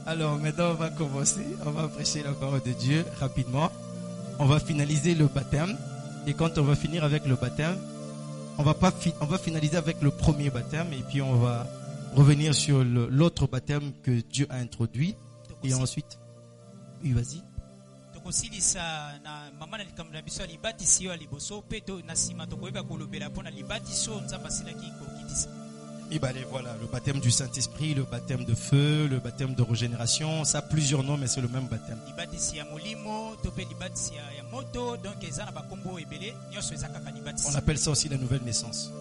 Alors maintenant on va commencer, on va prêcher la parole de Dieu rapidement. On va finaliser le baptême et quand on va finir avec le baptême, on va finaliser avec le premier baptême et puis on va revenir sur l'autre baptême que Dieu a introduit et ensuite, oui vas-y. Et voilà, le baptême du Saint-Esprit, le baptême de feu, le baptême de régénération, ça a plusieurs noms mais c'est le même baptême. On appelle ça aussi la nouvelle naissance.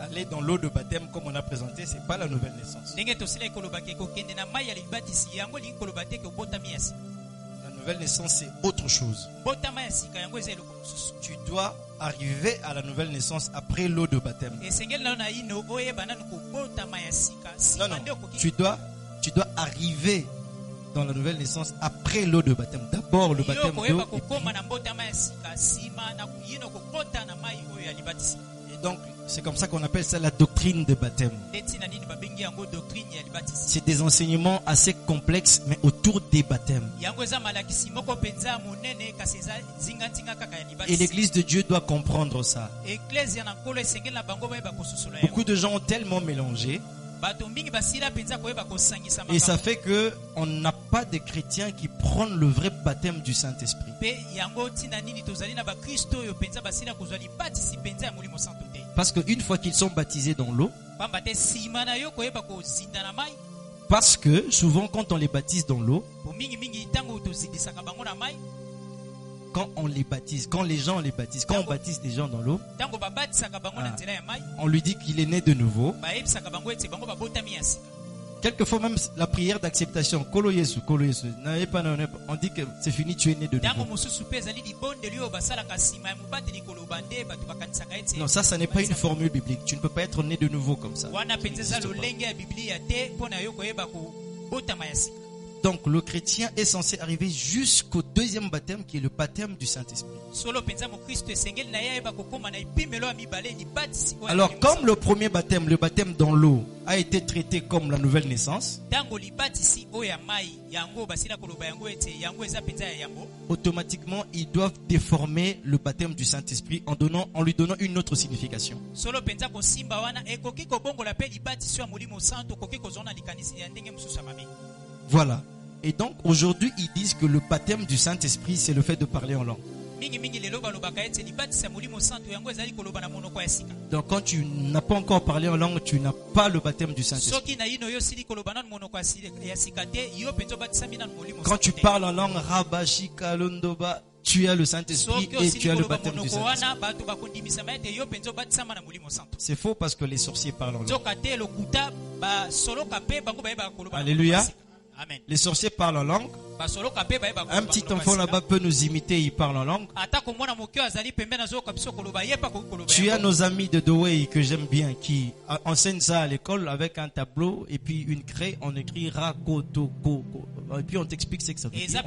Aller dans l'eau de baptême comme on a présenté, c'est pas la nouvelle naissance. La nouvelle naissance c'est autre chose. Tu dois arriver à la nouvelle naissance après l'eau de baptême. Non, tu dois arriver dans la nouvelle naissance après l'eau de baptême. D'abord le baptême d'eau. Et donc c'est comme ça qu'on appelle ça la doctrine de baptême. C'est des enseignements assez complexes mais autour des baptêmes. Et l'église de Dieu doit comprendre ça. Beaucoup de gens ont tellement mélangé. Et ça fait que on n'a pas de chrétiens qui prennent le vrai baptême du Saint-Esprit. Parce qu'une fois qu'ils sont baptisés dans l'eau, parce que souvent quand on les baptise dans l'eau, quand les gens les baptisent, quand on baptise des gens dans l'eau, on lui dit qu'il est né de nouveau. Quelquefois même la prière d'acceptation, Kolo Yesu, on dit que c'est fini, tu es né de nouveau. Non, ça n'est pas une formule biblique. Tu ne peux pas être né de nouveau comme ça. Donc le chrétien est censé arriver jusqu'au deuxième baptême qui est le baptême du Saint-Esprit. Alors comme le premier baptême, le baptême dans l'eau, a été traité comme la nouvelle naissance, automatiquement ils doivent déformer le baptême du Saint-Esprit en lui donnant une autre signification. Voilà. Et donc aujourd'hui ils disent que le baptême du Saint-Esprit c'est le fait de parler en langue. Donc quand tu n'as pas encore parlé en langue, tu n'as pas le baptême du Saint-Esprit. Quand tu parles en langue, Rabashika Londoba, tu as le Saint-Esprit et tu as le baptême du Saint-Esprit. C'est faux parce que les sorciers parlent en langue. Alléluia. Amen. Les sorciers parlent en langue. Un petit enfant là-bas peut nous imiter, il parle en langue. Tu as nos amis de Douai que j'aime bien qui enseignent ça à l'école avec un tableau et puis une craie, on écrit Rakotoko. Et puis on t'explique ce que ça veut dire.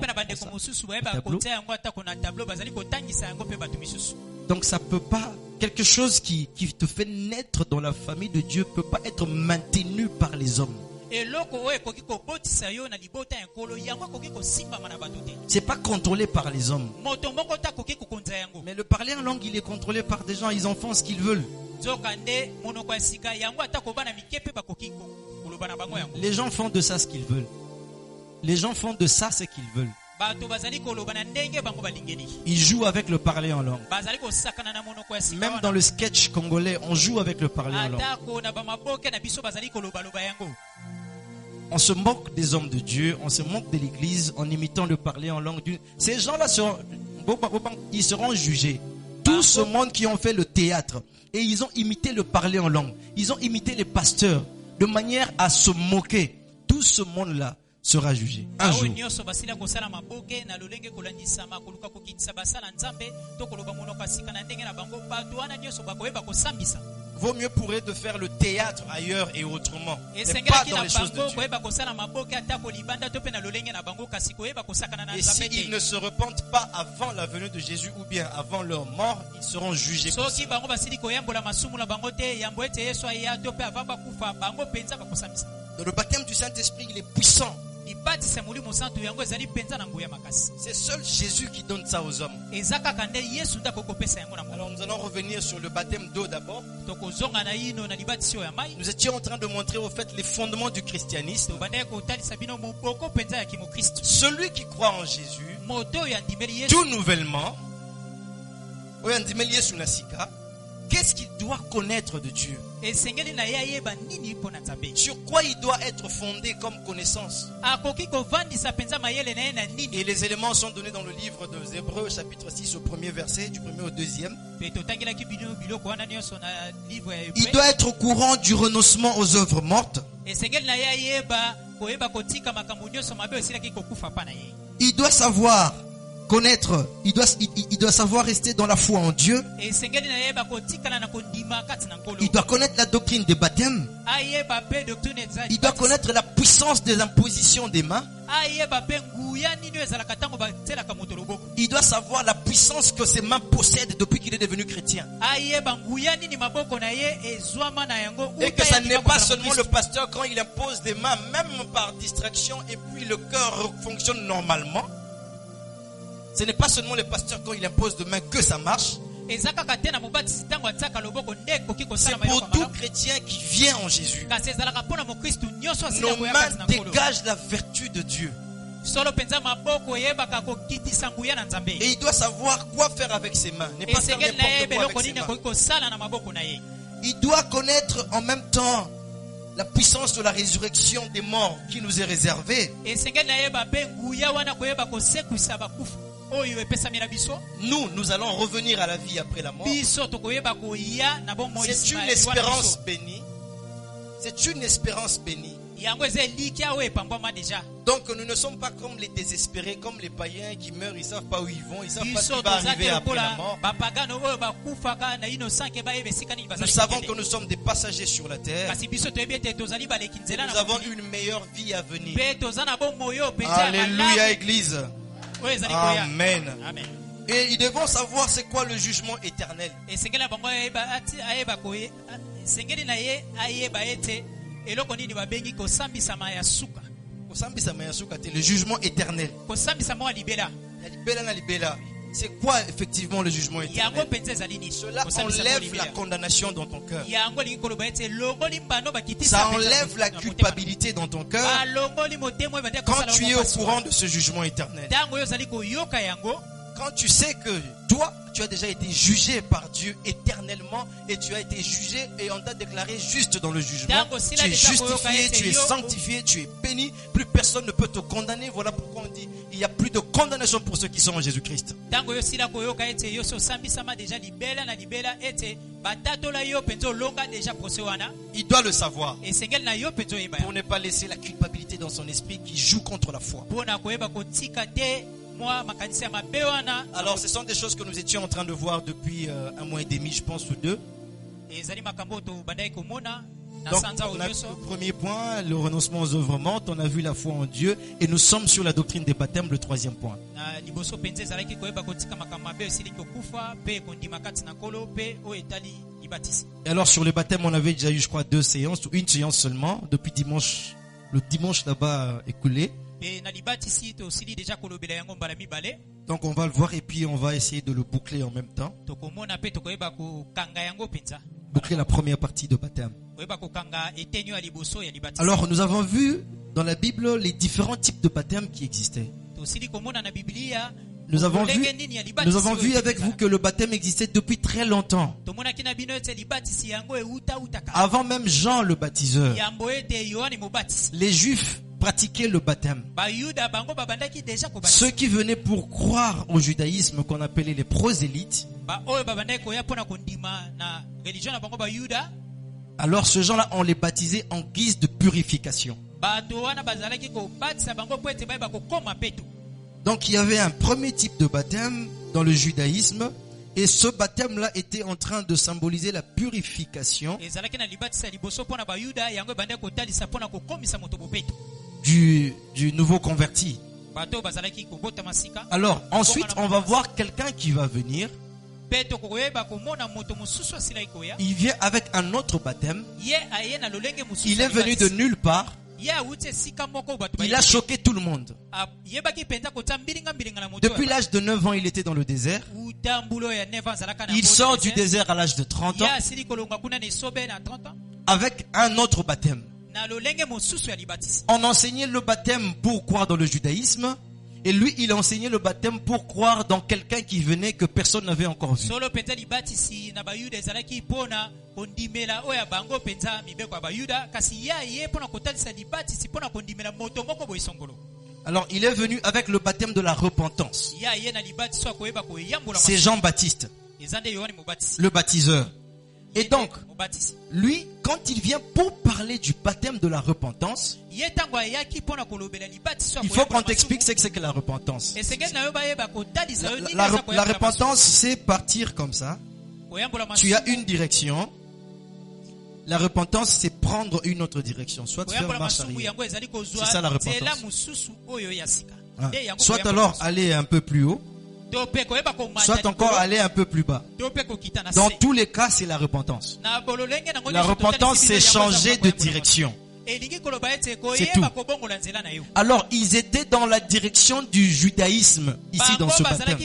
Donc ça peut pas, quelque chose qui te fait naître dans la famille de Dieu peut pas être maintenu par les hommes. C'est pas contrôlé par les hommes. Mais le parler en langue, il est contrôlé par des gens. Ils en font ce qu'ils veulent. Les gens font de ça ce qu'ils veulent. Les gens font de ça ce qu'ils veulent. Ils jouent avec le parler en langue. Même dans le sketch congolais, on joue avec le parler en langue. On se moque des hommes de Dieu, on se moque de l'église en imitant le parler en langue. Ces gens-là ils seront jugés. Tout ce monde qui ont fait le théâtre et ils ont imité le parler en langue. Ils ont imité les pasteurs de manière à se moquer. Tout ce monde-là sera jugé un jour. Vaut mieux pour eux de faire le théâtre ailleurs et autrement, mais pas dans les choses de Dieu. Et s'ils ne se repentent pas avant la venue de Jésus ou bien avant leur mort, ils seront jugés. Dans le baptême du Saint-Esprit, il est puissant. C'est seul Jésus qui donne ça aux hommes. Alors nous allons revenir sur le baptême d'eau d'abord. Nous étions en train de montrer au fait les fondements du christianisme. Celui qui croit en Jésus, tout nouvellement, qu'est-ce qu'il doit connaître de Dieu? Sur quoi il doit être fondé comme connaissance? Et les éléments sont donnés dans le livre des Hébreux, chapitre 6, au premier verset, du premier au deuxième. Il doit être au courant du renoncement aux œuvres mortes. Il doit savoir connaître, il doit savoir rester dans la foi en Dieu. Il doit connaître la doctrine des baptêmes. Il doit connaître la puissance des impositions des mains. Il doit savoir la puissance que ses mains possèdent depuis qu'il est devenu chrétien. Et que ça n'est pas seulement le pasteur quand il impose des mains, même par distraction, et puis le cœur fonctionne normalement. Ce n'est pas seulement le pasteur quand il impose de main que ça marche. C'est pour tout chrétien qui vient en Jésus. Nos mains dégagent la vertu de Dieu. Et il doit savoir quoi faire avec ses mains. Ne pas faire n'importe quoi avec ses mains. Il doit connaître en même temps la puissance de la résurrection des morts qui nous est réservée. Nous allons revenir à la vie après la mort. C'est une espérance bénie. C'est une espérance bénie. Donc nous ne sommes pas comme les désespérés, comme les païens qui meurent, ils ne savent pas où ils vont, ils ne savent pas ce qui va arriver après la mort. Nous savons que nous sommes des passagers sur la terre. Nous avons une meilleure vie à venir. Alléluia, Église. Amen. Amen. Et ils devront savoir c'est quoi le jugement éternel. Le jugement éternel. C'est quoi effectivement le jugement éternel? Cela enlève la condamnation dans ton cœur. Ça enlève la culpabilité dans ton cœur quand tu es au courant de ce jugement éternel. Quand tu sais que toi, tu as déjà été jugé par Dieu éternellement et tu as été jugé et on t'a déclaré juste dans le jugement. Tu es justifié, tu es sanctifié, tu es béni. Plus personne ne peut te condamner. Voilà pourquoi on dit il n'y a plus de condamnation pour ceux qui sont en Jésus-Christ. Il doit le savoir pour ne pas laisser la culpabilité dans son esprit qui joue contre la foi. Alors ce sont des choses que nous étions en train de voir depuis un mois et demi, je pense, ou deux. Donc on a le premier point, le renoncement aux œuvres mortes. On a vu la foi en Dieu et nous sommes sur la doctrine des baptêmes, le troisième point. Et alors sur le baptême, on avait déjà eu, je crois, 2 séances ou une séance seulement depuis dimanche. Le dimanche là-bas écoulé. Donc on va le voir et puis on va essayer de le boucler en même temps. Boucler la première partie de baptême. Alors nous avons vu dans la Bible les différents types de baptême qui existaient. Nous avons vu avec vous que le baptême existait depuis très longtemps. Avant même Jean le baptiseur. Les Juifs pratiquaient le baptême. Ceux qui venaient pour croire au judaïsme qu'on appelait les prosélytes. Alors ces gens-là, on les baptisait en guise de purification. Donc il y avait un premier type de baptême dans le judaïsme. Et ce baptême-là était en train de symboliser la purification du nouveau converti. Alors ensuite on va voir quelqu'un qui va venir. Il vient avec un autre baptême. Il est venu de nulle part. Il a choqué tout le monde. Depuis l'âge de 9 ans, il était dans le désert. Il sort du désert à l'âge de 30 ans avec un autre baptême. On enseignait le baptême pour croire dans le judaïsme. Et lui, il enseignait le baptême pour croire dans quelqu'un qui venait que personne n'avait encore vu. Alors, il est venu avec le baptême de la repentance. C'est Jean-Baptiste, le baptiseur. Et donc, lui, quand il vient pour parler du baptême de la repentance, il faut qu'on t'explique ce que c'est que la repentance. La repentance, c'est partir comme ça. Tu as une direction. La repentance, c'est prendre une autre direction. Soit faire marche arrière. C'est ça la repentance. Soit alors aller un peu plus haut. Soit encore aller un peu plus bas. Dans tous les cas, c'est la repentance. La repentance, c'est changer de direction. C'est tout. Alors, ils étaient dans la direction du judaïsme, ici dans ce baptême.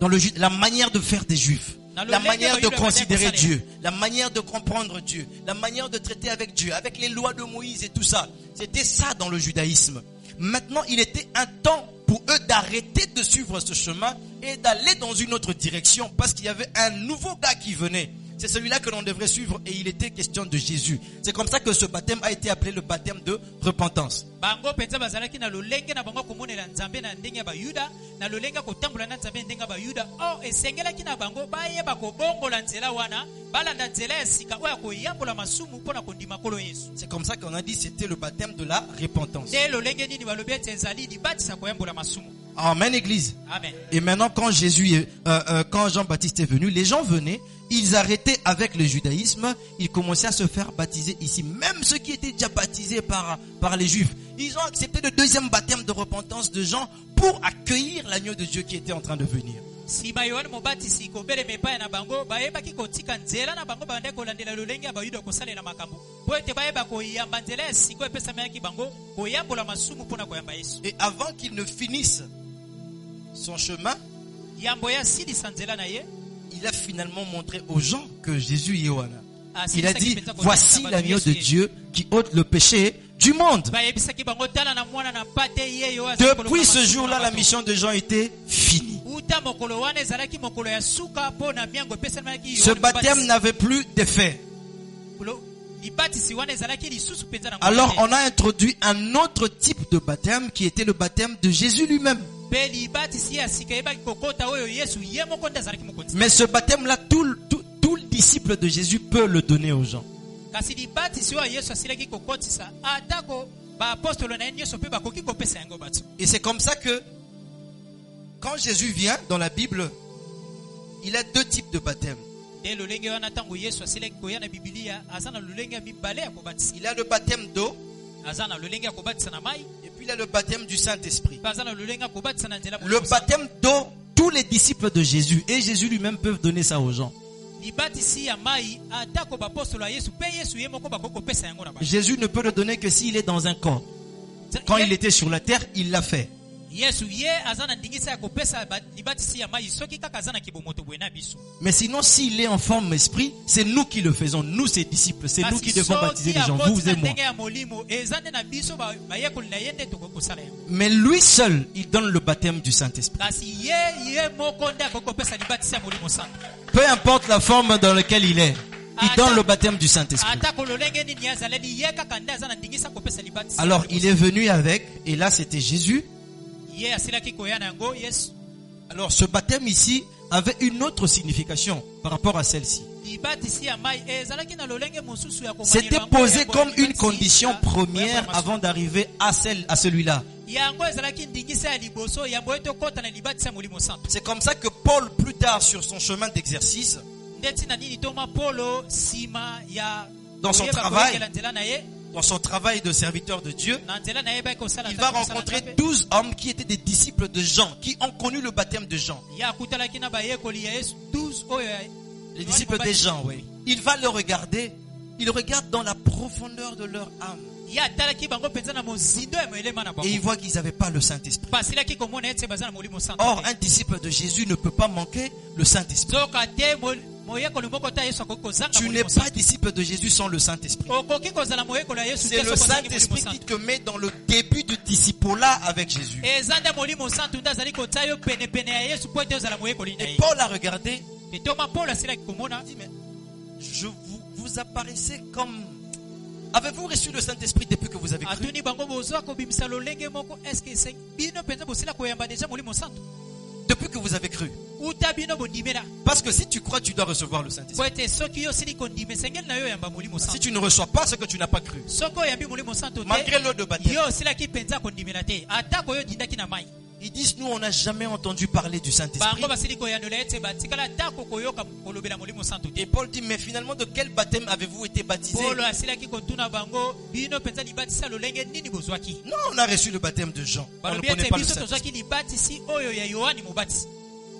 Dans la manière de faire des juifs. La manière de considérer Dieu. La manière de comprendre Dieu. La manière de traiter avec Dieu. Avec les lois de Moïse et tout ça. C'était ça dans le judaïsme. Maintenant, il était un temps pour eux d'arrêter de suivre ce chemin et d'aller dans une autre direction parce qu'il y avait un nouveau gars qui venait. C'est celui-là que l'on devrait suivre et il était question de Jésus. C'est comme ça que ce baptême a été appelé le baptême de repentance. C'est comme ça qu'on a dit c'était le baptême de la repentance. Amen, église. Amen. Et maintenant, quand quand Jean-Baptiste est venu, les gens venaient, ils arrêtaient avec le judaïsme, ils commençaient à se faire baptiser ici. Même ceux qui étaient déjà baptisés par les Juifs, ils ont accepté le deuxième baptême de repentance de Jean pour accueillir l'agneau de Dieu qui était en train de venir. Et avant qu'il ne finisse son chemin, il a finalement montré aux gens que Jésus est Yohana. Il a dit, voici l'agneau de Dieu qui ôte le péché du monde. Depuis ce jour-là, la mission de Jean était finie. Ce baptême n'avait plus d'effet. Alors on a introduit un autre type de baptême qui était le baptême de Jésus lui-même. Mais ce baptême-là, tout le disciple de Jésus peut le donner aux gens. Et c'est comme ça que quand Jésus vient dans la Bible, il a deux types de baptême. Il a le baptême d'eau et puis il a le baptême du Saint-Esprit. Le baptême d'eau, tous les disciples de Jésus et Jésus lui-même peuvent donner ça aux gens. Jésus ne peut le donner que s'il est dans un corps. Quand il était sur la terre, il l'a fait. Mais sinon, s'il est en forme esprit, c'est nous qui le faisons. Nous, ses disciples, c'est nous qui devons baptiser les gens, vous et moi. Mais lui seul, il donne le baptême du Saint-Esprit. Peu importe la forme dans laquelle il est, il donne le baptême du Saint-Esprit. Alors il est venu avec, et là c'était Jésus. Alors ce baptême ici avait une autre signification par rapport à celle-ci. C'était posé comme une condition première avant d'arriver à celui-là. C'est comme ça que Paul, plus tard sur son chemin d'exercice, dans son travail de serviteur de Dieu, il va rencontrer 12 hommes qui étaient des disciples de Jean, qui ont connu le baptême de Jean. Les disciples de Jean, oui. Il va le regarder Ils regardent dans la profondeur de leur âme. Ye atalaki bango penza na mozindo ya moelema na bango. Et ils voient qu'ils n'avaient pas le Saint-Esprit. Basilaki komona ete baza na molimo santo. Or, un disciple de Jésus ne peut pas manquer le Saint-Esprit. Soka te moyekolo moko ta Yesu akoki kozanga Tu n'es molimo pas santo. disciple de Jésus sans le Saint-Esprit. Okoki kozala moyekolo ya Yesu C'est te le soki ozangi molimo Saint-Esprit qui santo. te met dans le début du disciple-là avec Jésus. Eza nde molimo santo nde azali kotia yo penepene ya Yesu po ete ozala moyekoli na Et ye. Paul a regardé. Et Thomas Paul asilaki komona. Il dit, mais vous apparaissez comme... Avez-vous reçu le Saint-Esprit depuis que vous avez cru? Atuni bango bozwa kobimisa lolenge moko eske bino penza bosila koyamba deja molimo santo. Depuis que vous avez cru. Uta bino bondimela. Parce que si tu crois, tu dois recevoir le Po Saint-Esprit. ete soki yo sili kondime sengeli na yo yamba molimo Si santo. tu ne reçois pas ce que tu n'as pas cru, Soko yambi molimo santo malgré te. l'eau de baptême, Yo silaki penza kondimela te. Atako yo dindaki na mai. ils disent, nous, on n'a jamais entendu parler du Saint-Esprit. Bango basili koyanola ete batikala atako koyoka kolobela molimo santo te. Et Paul dit, mais finalement, de quel baptême avez-vous été baptisé? Polo asilaki kotuna bango bino penza libatisa lolenge nini bozwaki. Non, on a reçu le baptême de Jean. On ne Balobi connaît ete pas le biso Saint-Esprit. tozwaki libatisi oyo ya Yohani Mubatizi.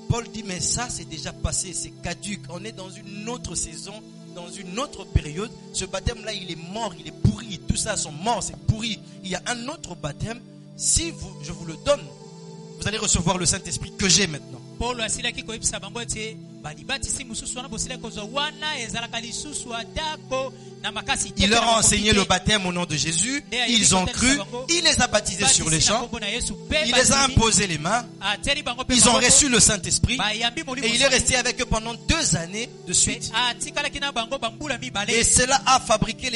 Paul dit, mais ça, c'est déjà passé, c'est caduc. On est dans une autre saison, dans une autre période. Ce baptême-là, il est mort, il est pourri. Tout ça sont morts, c'est pourri. Il y a un autre baptême. Si je vous le donne, vous allez recevoir le Saint-Esprit que j'ai maintenant. Polo asilaki koyebisa bango ete balibatisi mosusu wana bosilaki kozwa wana ezalaka lisusu atako na makasi te. Il leur a enseigné le baptême au nom de Jésus. Ils ont cru. Il les a baptisés sur les champs. Il les a imposé les mains. Ils ont reçu le Saint-Esprit. Et il est resté avec eux pendant 2 années de suite. Et cela a fabriqué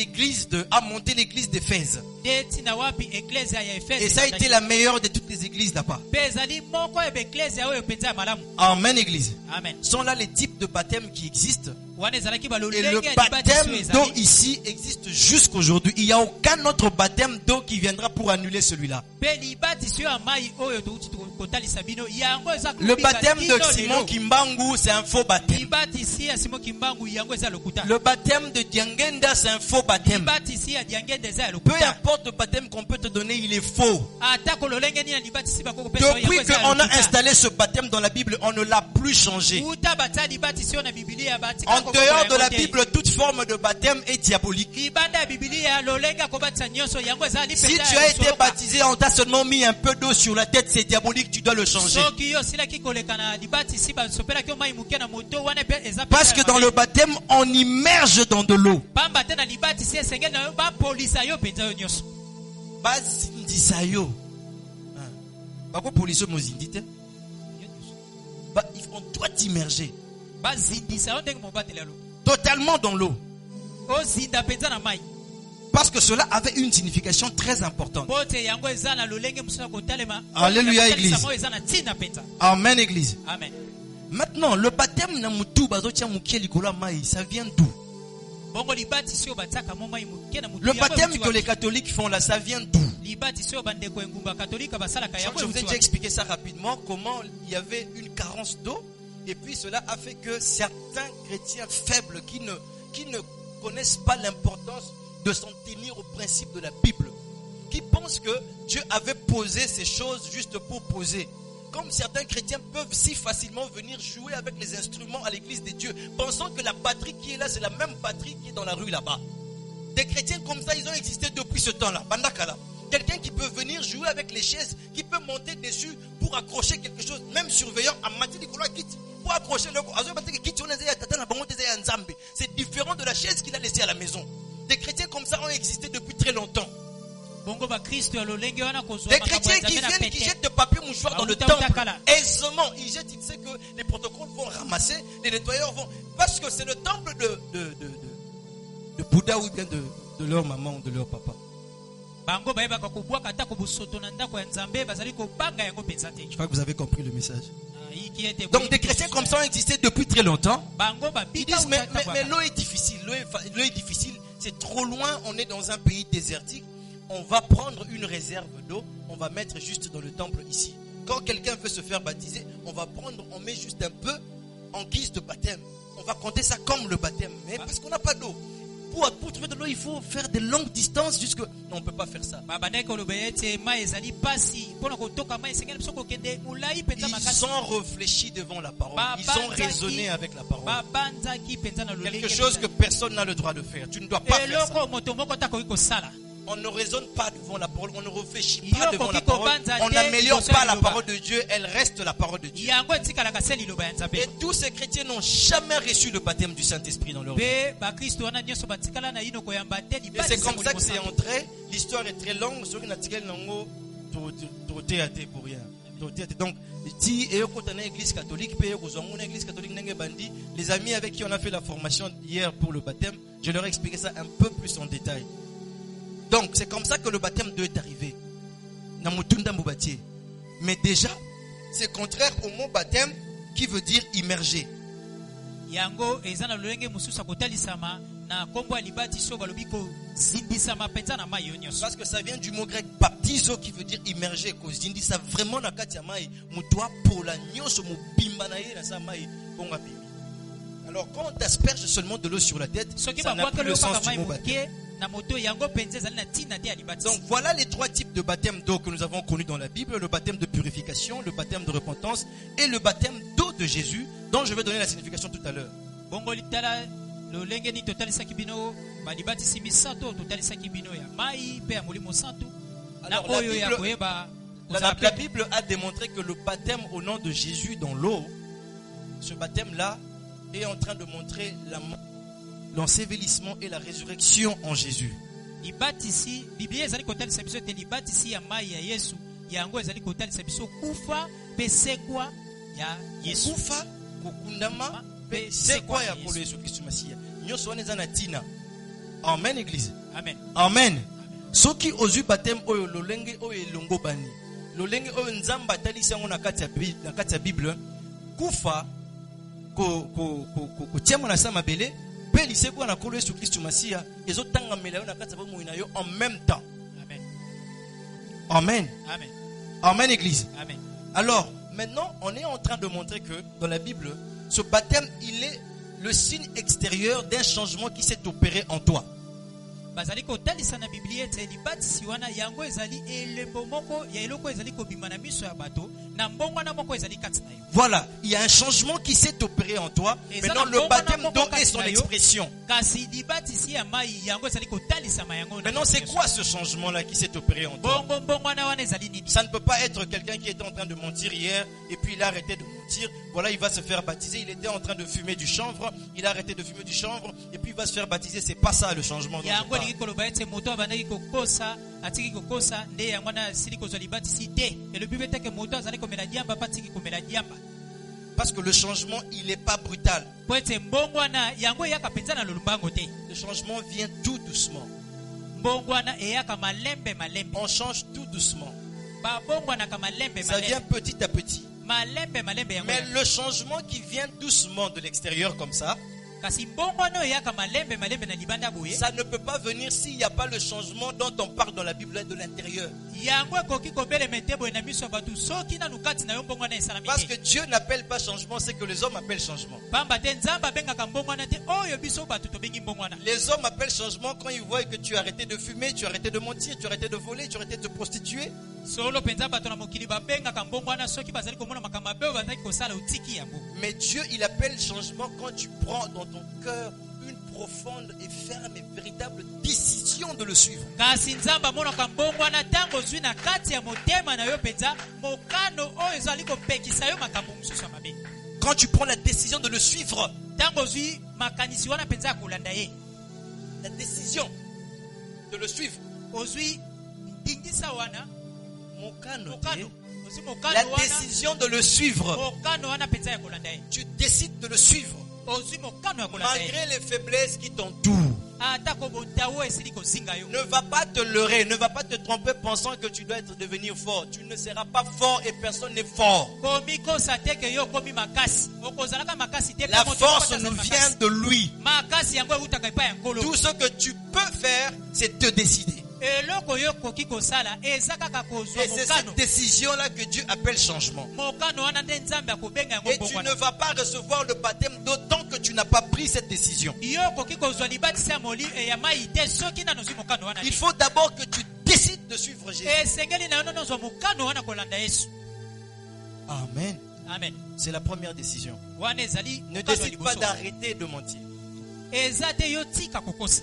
a monté l'église d'Éphèse. Et ça a été la meilleure de toutes les églises là-bas. Amen, église. Amen. Sont là les types de baptêmes qui existent. Et le baptême d'eau ici existe jusqu'aujourd'hui. Il n'y a aucun autre baptême d'eau qui viendra pour annuler celui-là. Le baptême de Simon Kimbangu, c'est un faux baptême. Le baptême de Diangenda, c'est un faux baptême. Peu importe le baptême qu'on peut te donner, il est faux. Depuis qu'on a installé ce baptême dans la Bible, on ne l'a plus changé. En dehors de la Bible, toute forme de baptême est diabolique. Si tu as été baptisé, on t'a seulement mis un peu d'eau sur la tête, c'est diabolique, tu dois le changer. Parce que dans le baptême, on immerge dans de l'eau. On doit t'immerger totalement dans l'eau. Parce que cela avait une signification très importante. Alléluia, église. Amen, église. Amen. Maintenant, le baptême, ça vient d'où? Le baptême que les catholiques font là, ça vient d'où? Je vous ai déjà expliqué ça rapidement, comment il y avait une carence d'eau. Et puis cela a fait que certains chrétiens faibles qui ne connaissent pas l'importance de s'en tenir au principe de la Bible, qui pensent que Dieu avait posé ces choses juste pour poser. Comme certains chrétiens peuvent si facilement venir jouer avec les instruments à l'église de Dieu, pensant que la batterie qui est là, c'est la même batterie qui est dans la rue là-bas. Des chrétiens comme ça, ils ont existé depuis ce temps-là. Bandakala. Quelqu'un qui peut venir jouer avec les chaises, qui peut monter dessus pour accrocher quelque chose, même surveillant à matière pour accrocher le. C'est différent de la chaise qu'il a laissée à la maison. Des chrétiens comme ça ont existé depuis très longtemps. Des chrétiens qui viennent, qui jettent de papier mouchoir dans le temple. Aisément, ils jettent, ils savent que les protocoles vont ramasser, les nettoyeurs vont. Parce que c'est le temple de Bouddha ou bien de leur maman ou de leur papa. Je crois que vous avez compris le message. Donc des chrétiens comme ça ont existé depuis très longtemps. Ils disent mais l'eau est difficile, l'eau est difficile, c'est trop loin, on est dans un pays désertique. On va prendre une réserve d'eau, on va mettre juste dans le temple ici. Quand quelqu'un veut se faire baptiser, on met juste un peu en guise de baptême. On va compter ça comme le baptême, mais parce qu'on n'a pas d'eau. pour trouver de l'eau, il faut faire de longues distances jusque... Non, on ne peut pas faire ça. Ils ont réfléchi devant la parole. Ils ont raisonné avec la parole. Quelque chose que personne n'a le droit de faire. Tu ne dois pas faire ça. On ne raisonne pas devant la parole, on ne réfléchit pas devant la parole, on n'améliore pas la parole de Dieu, elle reste la parole de Dieu. Et tous ces chrétiens n'ont jamais reçu le baptême du Saint-Esprit dans leur vie. Et c'est comme ça que c'est entré. L'histoire est très longue. Donc, si l'église catholique, les amis avec qui on a fait la formation hier pour le baptême, je leur ai expliqué ça un peu plus en détail. Donc, c'est comme ça que le baptême 2 est arrivé. Mais déjà, c'est contraire au mot baptême qui veut dire immerger. Parce que ça vient du mot grec baptizo qui veut dire immerger. Ça vraiment alors quand on t'asperge seulement de l'eau sur la tête, ça n'a plus le sens du mot baptême. Donc voilà les 3 types de baptême d'eau que nous avons connus dans la Bible. Le baptême de purification, le baptême de repentance et le baptême d'eau de Jésus, dont je vais donner la signification tout à l'heure. Alors, la Bible a démontré que le baptême au nom de Jésus dans l'eau, ce baptême-là est en train de montrer l'ensevelissement et la résurrection en Jésus. Kufa, kokundama, pesekwa ya kolo Yesu Kristo Masiya. Nyoso wana na tina. Amen église. Amen. Amen. Soki ozu baptême oyo lolenge oyo elongo bani. Lolenge oyo nzamba talisa ngo na kati ya Bible. Kufa ko tiamo na sama bele pe lisekwa na kolo Yesu Kristo Masiya ezotanga melayo na kati ya bomo na yo en même temps. Amen. Amen. Amen. Amen église. Amen. Alors, maintenant, on est en train de montrer que dans la Bible, ce baptême, il est le signe extérieur d'un changement qui s'est opéré en toi. Voilà, il y a un changement qui s'est opéré en toi. Maintenant, le baptême d'eau est son expression. Maintenant, c'est quoi ce changement-là qui s'est opéré en toi? Ça ne peut pas être quelqu'un qui était en train de mentir hier et puis il a arrêté de mentir. Voilà, il va se faire baptiser. Il était en train de fumer du chanvre. Il a arrêté de fumer du chanvre et puis il va se faire baptiser. C'est pas ça le changement dont je parle. Parce que le changement, il n'est pas brutal. Le changement vient tout doucement. On change tout doucement. Ça vient petit à petit. Mais le changement qui vient doucement de l'extérieur comme ça, ça ne peut pas venir s'il n'y a pas le changement dont on parle dans la Bible de l'intérieur. Parce que Dieu n'appelle pas changement, c'est que les hommes appellent changement. Les hommes appellent changement quand ils voient que tu as arrêté de fumer, tu as arrêté de mentir, tu as arrêté de voler, tu as arrêté de te prostituer. Mais Dieu, il appelle changement quand tu prends dans ton cœur une profonde et ferme et véritable décision de le suivre. Quand tu prends la décision de le suivre, la décision de le suivre, la décision de le suivre, tu décides de le suivre malgré les faiblesses qui t'entourent. Ne va pas te leurrer, ne va pas te tromper pensant que tu dois devenir fort. Tu ne seras pas fort et personne n'est fort. La force nous vient de lui. Tout ce que tu peux faire, c'est te décider. eloko yo koki kosala eza kaka kozwa Et c'est mokano cette décision-là que Dieu appelle changement. mokano wana nde nzambe akobenga yango Et tu ne vas pas recevoir le baptême d'autant que tu n'as pas pris cette décision. yo koki kozwa libatisi ya mai te soki nano ozwi mokano wana Il faut d'abord que tu décides de suivre Jésus. esengeli na yo nano ozwa mokano wana kolanda yesu. Amen. Amen. C'est la première décision. Wana ezali Ne mokano ya décide pas liboso. d'arrêter de mentir. eza te yo tika kokosa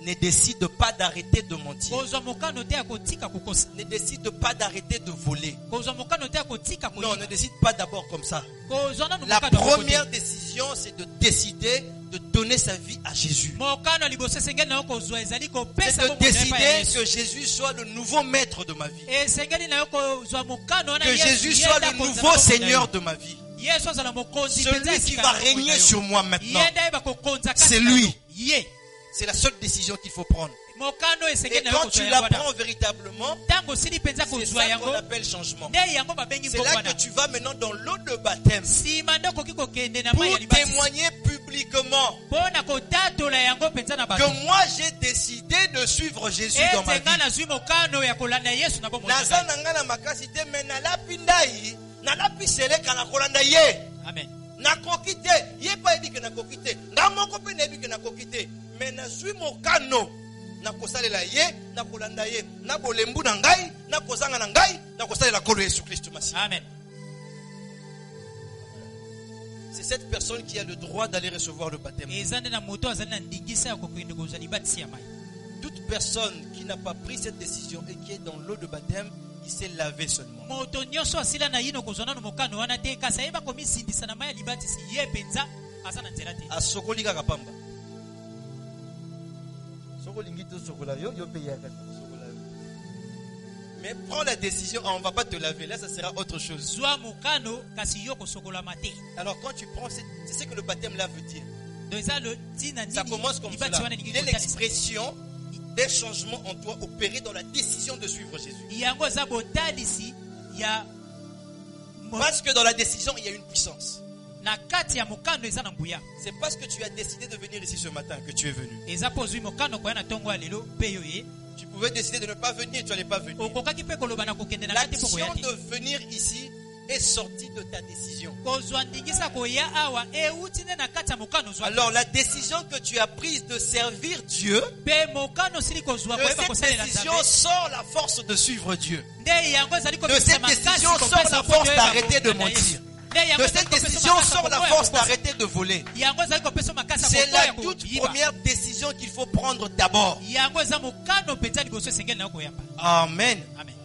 Ne décide pas d'arrêter de mentir. kozwa mokano te ya kotika kokosa Ne décide pas d'arrêter de voler. kozwa mokano te ya kotika Non, ne koyiba décide pas d'abord comme ça. kozwa nanu La mokano ya kokote. première décision, c'est de décider de donner sa vie à Jésus. mokano ya liboso esengeli na yo kozwa ezali C'est kopesa de bomoi na yo epai ya décider Yesu. que Jésus soit le nouveau maître de ma vie. esengeli na yo kozwa mokano wana Que Yesu Jésus ye soit nde le akonza nouveau na bomoi na Seigneur yo. de ma vie. Yesu azala mokonzi mpenza Celui ya qui sika va na bomoi na régner yo. sur moi maintenant. ye nde ayeba kokonza kati C'est na lui. yo. Ye C'est la seule décision qu'il faut prendre. mokano Et esengeli na yo quand tu kozwa yango l'apprends wana véritablement, ntango osili mpenza c'est kozwa ça yango qu'on appelle changement. nde yango babengi C'est là mbongwana que tu vas maintenant dans l'eau de baptême nsima nde okoki kokende na pour mai ya libatisi témoigner publiquement mpo na kotatola yango mpenza na bato que moi j'ai décidé de suivre Jésus dans ma ete nga vie. nazwi mokano ya kolanda yesu na bomoi na Naza ngai. na nga na makasi te mais nalapi ndai, nalapi seleka na kolanda ye. Amen. Nakoki te, ye pa yebi ke nakoki te. Nga moko pe nayebi ke nakoki te. Mais nazwi mokano na kosalela ye, na kolanda ye, na bolembu na ngai, na kozanga na ngai, na kosalela kolo Yesu Kristo Masi. Amen. C'est cette personne qui a le droit d'aller recevoir le baptême. eza nde na moto azali na ndingisa ya kokende kozwa libatisi ya mai. Toute personne qui n'a pas pris cette décision et qui est dans l'eau de baptême, il s'est lavé seulement. moto nyonso asila na yino kozwa nano mokano wana te kasi ayeba komisindisa na mai ya libatisi ye mpenza aza na nzela te. Asokoli kaka pamba. Sokolingi to sokola yo yo pe yaka sokola yo. Mais prends la décision, on ne va pas te laver, là ça sera autre chose. zwa mokano kasi yo kosokolama te. Alors quand tu prends, c'est ce que le baptême là veut dire. donc eza ntina Ça nini commence comme libatisi cela. wana elingi Il est kotalisa. l'expression des changements en toi opérés dans la décision de suivre Jésus. yango eza botalisi ya Parce que dans la décision, il y a une puissance. na kati ya mokano eza na nguya. C'est parce que tu as décidé de venir ici ce matin que tu es venu. eza mpo ozwi mokano koya na ntongo ya lelo mpe yo ye Tu pouvais décider de ne pas venir, tu n'allais pas venir. okokaki mpe koloba na kokende na kati mpo L'action koya te. de venir ici est sortie de ta décision. kozwa ndingisa koya awa euti nde na kati ya mokano ozwa. Alors la décision que tu as prise de servir Dieu, mpe mokano osili kozwa de koyeba cette kosalela décision nzambe sort la force de suivre Dieu. nde yango ezali De kopesa cette makasi décision sort kopesa la mpo force toyeba d'arrêter de kolanda Yesu. mentir. Nde yango De ezali cette kopesa décision makasi sort la kokoya force kokosa. d'arrêter de voler. yango ezali kopesa makasi ya C'est kokoya la toute koyiba. première décision qu'il faut prendre d'abord. yango eza mokano mpenza liboso esengeli na yo koyamba. Amen. Amen.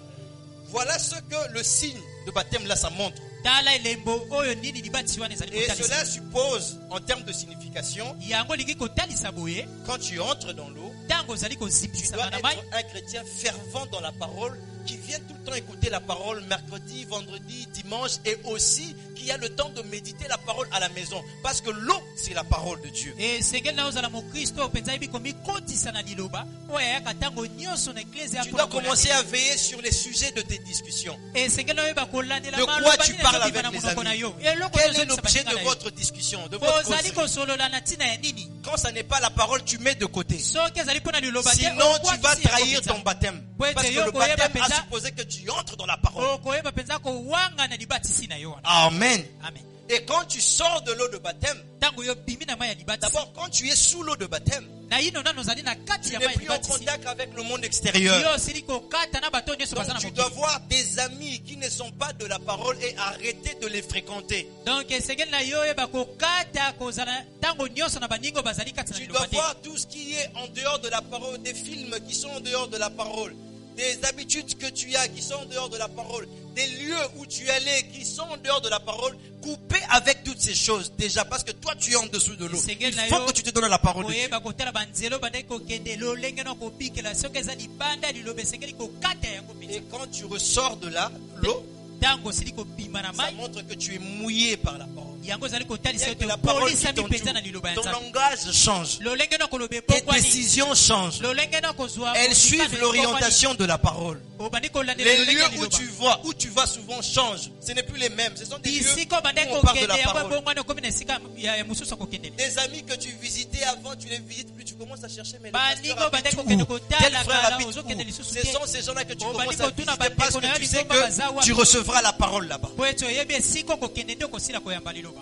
Voilà ce que le signe de baptême là ça montre. tala elembo oyo nini libatisi wana ezali Et kotalisa. cela suppose, en termes de signification, yango elingi kotalisa boye quand tu entres dans l'eau, ntango ozali tu dois kozipisa na être mai un chrétien fervent dans la parole, qui vient tout le temps écouter la parole mercredi, vendredi, dimanche, et aussi qui a le temps de méditer la parole à la maison. Parce que l'eau, c'est la parole de Dieu. esengeli na ozala mokristo oyo mpenza yebi komikotisa na liloba oyo ayaka ntango nyonso na eklezia Tu dois commencer à veiller sur les sujets de tes discussions. esengeli na oyeba kolandela De quoi maloba tu nini parles ezobima avec na les monoko na amis? yo eloko Quel est ozobimisa l'objet baninga de na yo votre discussion, de votre ozali causerie? kosolola na ntina ya nini Quand ça n'est pas la parole, tu mets de côté. soki ezali mpo na liloba te Sinon, tu vas okwakisi yango trahir mpenza. ton baptême. Po ete Parce que yo le koyeba baptême a mpenza- supposé que tu entres dans la parole. okoyeba mpenza kowanga na libatisi na yo wana. Amen. Amen. Et quand tu sors de l'eau de baptême, ntango yo bimi na mai ya libatisi d'abord, quand tu es sous l'eau de baptême, na yino nano ozali na kati tu ya n'es mai ya plus en libatisi contact avec le monde extérieur. yo osili kokata na bato nyonso baza Donc na tu dois mokili. voir des amis qui ne sont pas de la parole et arrêter de les fréquenter. donc esengeli na yo oyeba kokata kozala ntango nyonso na baningo bazali kati na Tu liloba dois te. voir tout ce qui est en dehors de la parole, des films qui sont en dehors de la parole, des habitudes que tu as qui sont en dehors de la parole, des lieux où tu es allé qui sont en dehors de la parole, couper avec toutes ces choses déjà parce que toi tu es en dessous de l'eau. Il faut que tu te donnes à la parole de Dieu. koyeba kotala banzelo bandaki kokende lolenge na kobikela soki eza libanda ya liloba esengeli kokata yango mpenza. Et quand tu ressors de là, l'eau, ntango osili kobima na ça mai montre que tu es mouillé par la parole. yango ezali kotalisa Et que ete la parole qui okolisami mpenza na t'entoure, liloba ya ton nzambe langage change. lolenge na koloba Tes ebongwani décisions changent. lolenge na kozwa Elles suivent l'orientation de la parole. obandi kolandela Les lolenge ya lieux liloba où tu vas souvent changent. Ce n'est plus les mêmes. Ce sont des lieux bisika obandi où on parle de kokende la yango parole. ebongwani okomi na esika ya mosusu akokendela Des amis que tu visitais avant, tu ne les visites plus. Tu commences à chercher, mais le pasteur baninga obandi habite kokende où? kotala Quel frère kala habite ozokende où? lisusu Ce te sont ces gens-là que tu Oh, commences bandiko à tuna visiter parce bandeko na que tu yo sais likomba bazawa. que tu recevras la parole là-bas. po ete oyebi esika okokende nde okosila koyamba liloba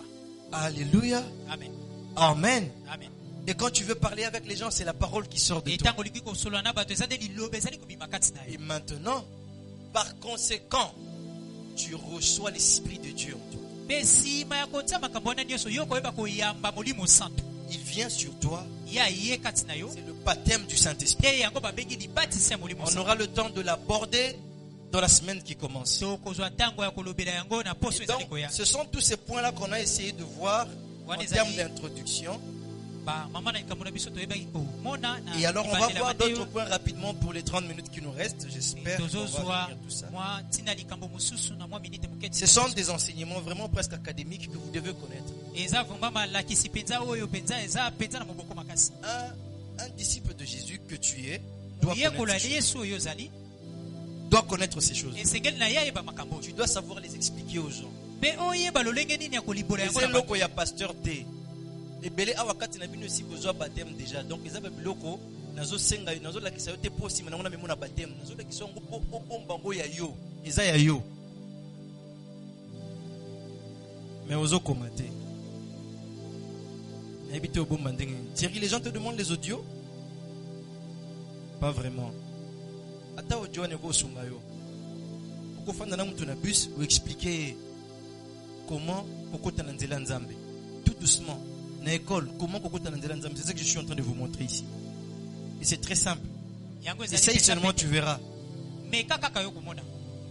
Alléluia. amen Amen. amen Et quand tu veux parler avec les gens, c'est la parole qui sort de toi. etango olingi kosolola na bato eza nde liloba ezali kobima kati na Et yo maintenant, par conséquent, tu reçois l'Esprit de Dieu en toi. mpe nsima ya kotia makambo wana nyonso yo koyeba koyamba molimo santo Il vient sur toi. ye aye kati na yo C'est le baptême du Saint-Esprit. te yango babengi libatisi ya molimo On santo aura le temps de l'aborder dans la semaine qui commence. tokozwa ntango ya kolobela yango na poso Et ezali donc, koya ce sont tous ces points-là qu'on a essayé de voir en Wana termes ezali- d'introduction. bamama na likambo na biso toyebaki komona na Et alors, on va libandela voir Mateyo. d'autres points rapidement pour les 30 minutes qui nous restent. J'espère qu'on va tozozwa finir tout ça. mwa ntina likambo mosusu na mwa minite moke Ce sont des enseignements vraiment presque académiques que vous devez connaître. eza vraimen malakisi mpenza oyo mpenza eza mpenza na moboko makasi Un disciple de Jésus que tu es doit yekola connaître, ni yesu oyo ozali ces choses. esengeli na ye ayeba makambo oyo Tu dois savoir les expliquer aux gens. mpe oyeba lolenge nini ya kolibola yango C'est na loko bato ya pasteur T. Ebele awa kati na bino si besoin baptême déjà. Donc eza biloko nazo senga nazo lakisa yo te posi na ngona memo na baptême. Nazo lakisa ngo bomba ngo ya yo. Eza ya yo. Mais ozo komate. Habite au bomba ndenge. Thierry, les gens te demandent les audios? Pas vraiment. Ata audio ne go sunga yo. Oko fanda na mutu na bus ou expliquer comment kokota na nzela nzambe. Tout doucement. Na école, comment kokota na nzela nzambe. C'est ce que je suis en train de vous montrer ici. Et c'est très simple. yango ezali Essaye mpenza seulement, mpe. tu verras. meka kaka yo komona